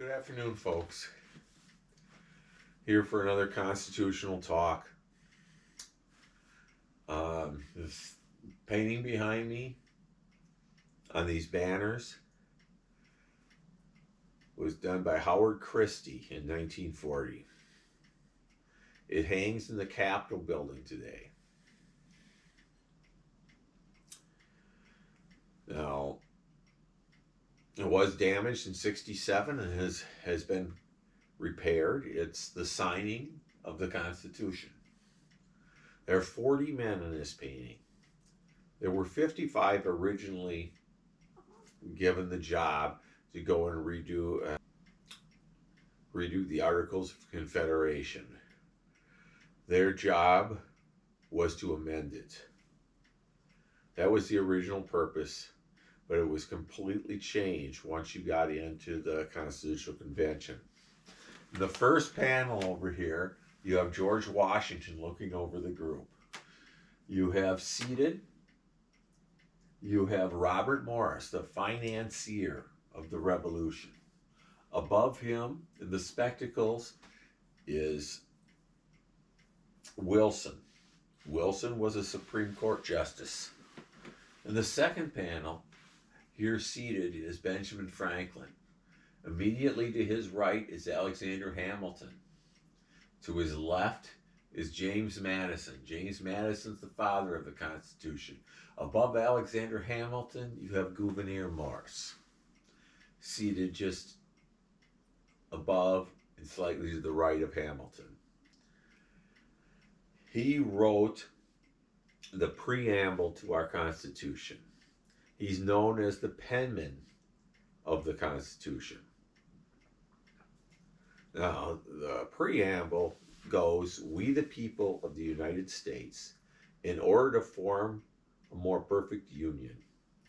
Good afternoon, folks. Here for another constitutional talk. This painting behind me on these banners was done by Howard Christie in 1940. It hangs in the Capitol building today. Now, it was damaged in '67 and has been repaired. It's the signing of the Constitution. There are 40 men in this painting. There were 55 originally given the job to go and redo the Articles of Confederation. Their job was to amend it. That was the original purpose, but it was completely changed once you got into the Constitutional Convention. In the first panel over here, you have George Washington looking over the group. You have seated, you have Robert Morris, the financier of the Revolution. Above him, in the spectacles, is Wilson. Wilson was a Supreme Court justice. In the second panel, here seated is Benjamin Franklin. Immediately to his right is Alexander Hamilton. To his left is James Madison. James Madison's the father of the Constitution. Above Alexander Hamilton, you have Gouverneur Morse, seated just above and slightly to the right of Hamilton. He wrote the preamble to our Constitution. He's known as the penman of the Constitution. Now, the preamble goes, "We the people of the United States, in order to form a more perfect union,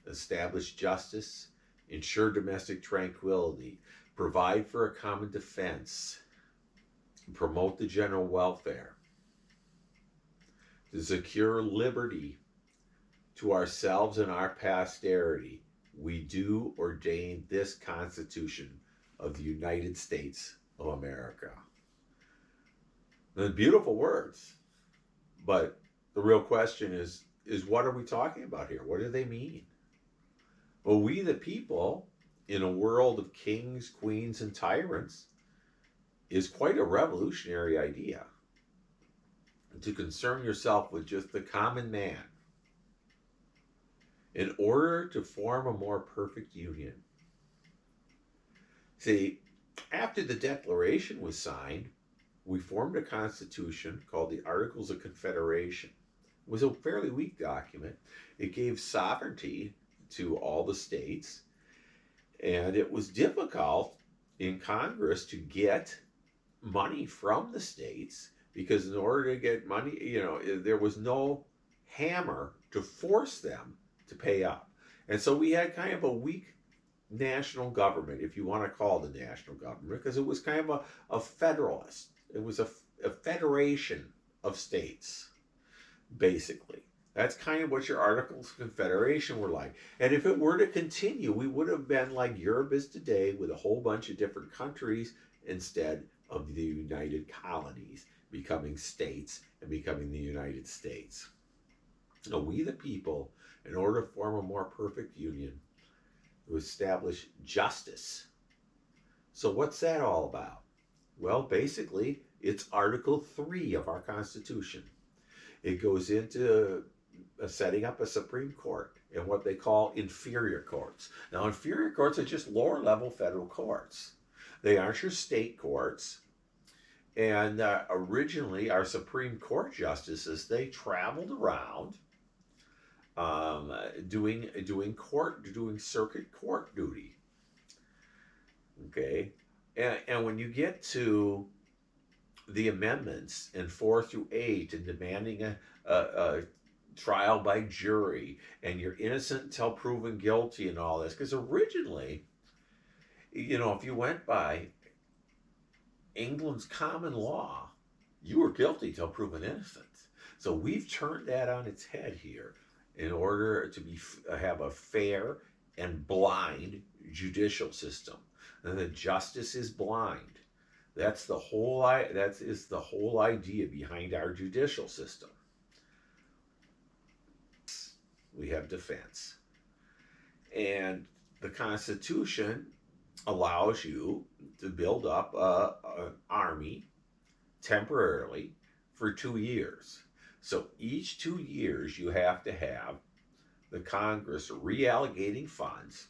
establish justice, ensure domestic tranquility, provide for a common defense, promote the general welfare, to secure liberty to ourselves and our posterity, we do ordain this Constitution of the United States of America." The beautiful words, but the real question is what are we talking about here? What do they mean? Well, we the people in a world of kings, queens, and tyrants is quite a revolutionary idea. To concern yourself with just the common man in order to form a more perfect union. See, after the Declaration was signed, we formed a constitution called the Articles of Confederation. It was a fairly weak document. It gave sovereignty to all the states, and it was difficult in Congress to get money from the states because in order to get money, there was no hammer to force them to pay up. And so we had kind of a weak national government, if you want to call it a national government, because it was kind of a federalist. It was a federation of states, basically. That's kind of what your Articles of Confederation were like. And if it were to continue, we would have been like Europe is today with a whole bunch of different countries instead of the United Colonies becoming states and becoming the United States. So we the people, in order to form a more perfect union, to establish justice. So what's that all about? Well, basically, it's Article 3 of our Constitution. It goes into setting up a Supreme Court and what they call inferior courts. Now, inferior courts are just lower-level federal courts. They aren't your state courts. And originally, our Supreme Court justices, they traveled around doing circuit court duty. Okay, and when you get to the amendments in 4 through 8 and demanding a trial by jury and you're innocent until proven guilty and all this, because originally, if you went by England's common law, you were guilty till proven innocent. So we've turned that on its head here in order to have a fair and blind judicial system. and that justice is blind. That's the whole that is the whole idea behind our judicial system. We have defense. And the Constitution allows you to build up an army temporarily for 2 years. So each 2 years, you have to have the Congress reallocating funds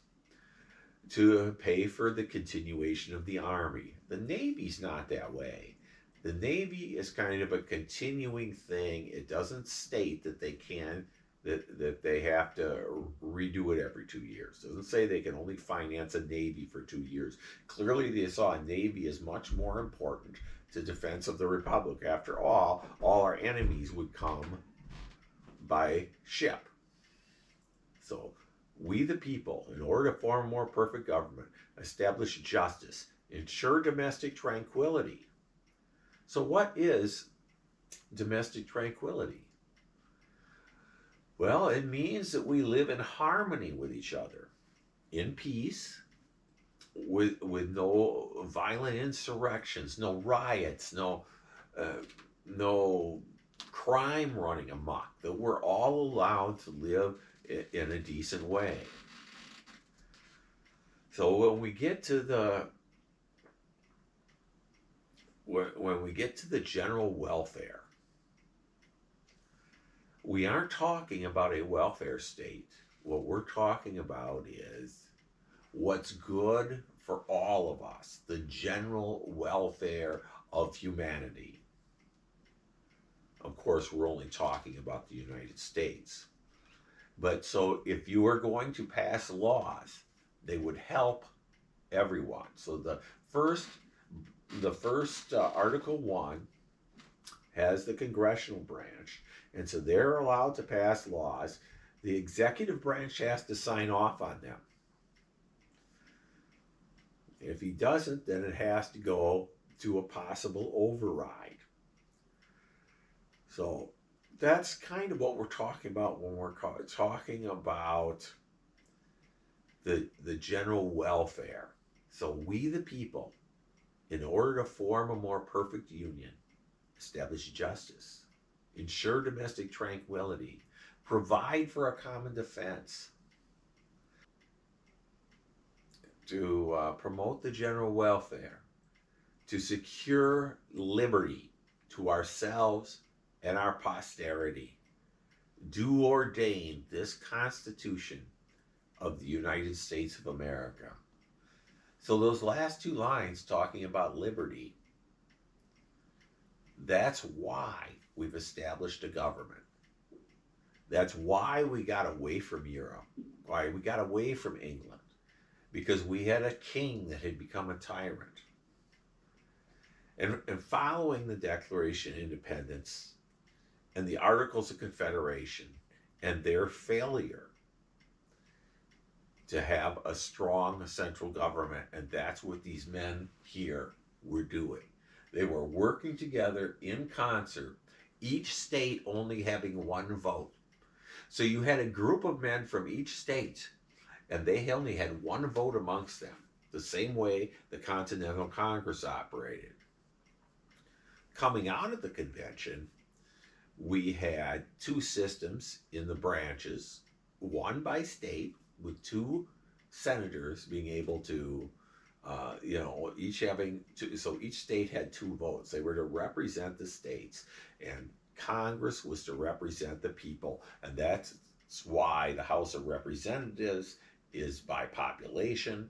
to pay for the continuation of the Army. The Navy's not that way. The Navy is kind of a continuing thing. It doesn't state that they can that they have to redo it every 2 years. It doesn't say they can only finance a Navy for 2 years. Clearly, they saw a Navy as much more important to defense of the Republic. After all our enemies would come by ship. So, we the people, in order to form a more perfect government, establish justice, ensure domestic tranquility. So, what is domestic tranquility? Well, it means that we live in harmony with each other, in peace, with no violent insurrections, no riots, no crime running amok. That we're all allowed to live in a decent way. So when we get to the general welfare, we aren't talking about a welfare state. What we're talking about is what's good for all of us, the general welfare of humanity. Of course, we're only talking about the United States. But so if you are going to pass laws, they would help everyone. So the first Article 1 has the congressional branch, and so they're allowed to pass laws. The executive branch has to sign off on them. If he doesn't, then it has to go to a possible override. So that's kind of what we're talking about when we're talking about the general welfare. So we the people, in order to form a more perfect union, establish justice, ensure domestic tranquility, provide for a common defense, to promote the general welfare, to secure liberty to ourselves and our posterity, do ordain this Constitution of the United States of America. So those last two lines talking about liberty, that's why we've established a government. That's why we got away from Europe, why we got away from England, because we had a king that had become a tyrant. And following the Declaration of Independence and the Articles of Confederation and their failure to have a strong central government, and that's what these men here were doing. They were working together in concert, each state only having one vote. So you had a group of men from each state, and they only had one vote amongst them, the same way the Continental Congress operated. Coming out of the convention, we had two systems in the branches, one by state, with two senators being able to, each having two, so each state had two votes. They were to represent the states, and Congress was to represent the people, and that's why the House of Representatives is by population.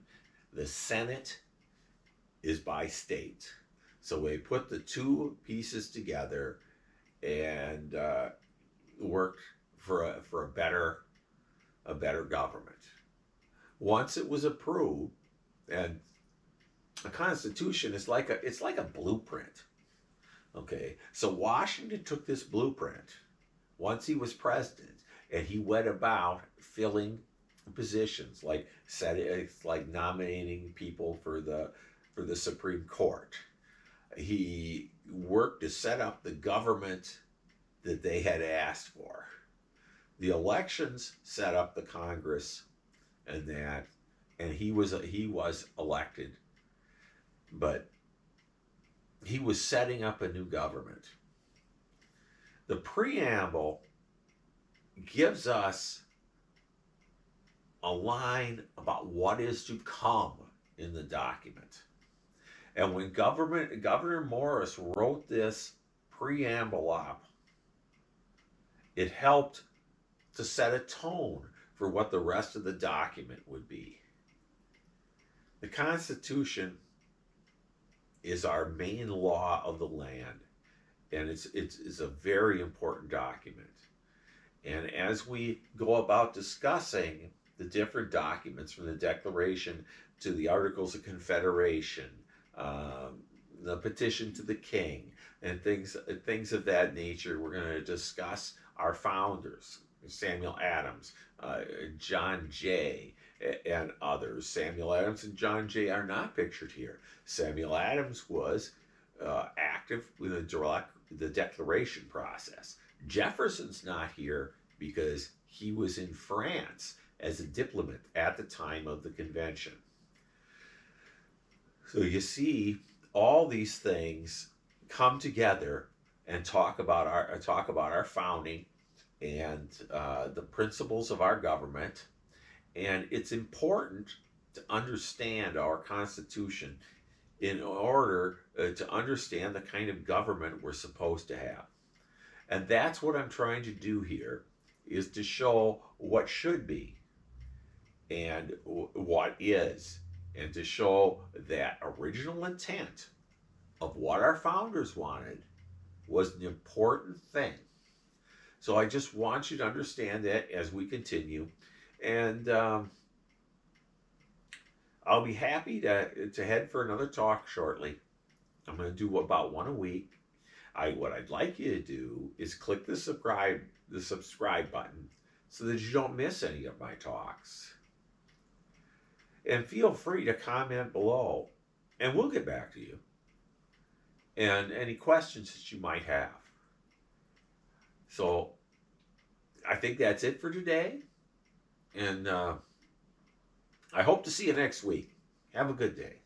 The Senate is by state. So we put the two pieces together and worked for a better government. Once it was approved, and a constitution is like a blueprint. Okay, so Washington took this blueprint once he was president, and he went about filling positions like nominating people for the Supreme Court. He worked to set up the government that they had asked for. The elections set up the Congress, and he was elected but he was setting up a new government. The preamble gives us a line about what is to come in the document. And when Governor Morris wrote this preamble up, it helped to set a tone for what the rest of the document would be. The Constitution is our main law of the land, and it's a very important document. And as we go about discussing the different documents from the Declaration to the Articles of Confederation, the petition to the King, and things of that nature, we're going to discuss our founders, Samuel Adams, John Jay, and others. Samuel Adams and John Jay are not pictured here. Samuel Adams was active with the Declaration process. Jefferson's not here because he was in France as a diplomat at the time of the convention. So you see, all these things come together and talk about our founding and the principles of our government. And it's important to understand our Constitution in order to understand the kind of government we're supposed to have. And that's what I'm trying to do here, is to show what should be and what is, and to show that original intent of what our founders wanted was an important thing. So I just want you to understand that as we continue. And I'll be happy to head for another talk shortly. I'm going to do about one a week. What I'd like you to do is click the subscribe button so that you don't miss any of my talks. And feel free to comment below, and we'll get back to you. And any questions that you might have. So I think that's it for today. And I hope to see you next week. Have a good day.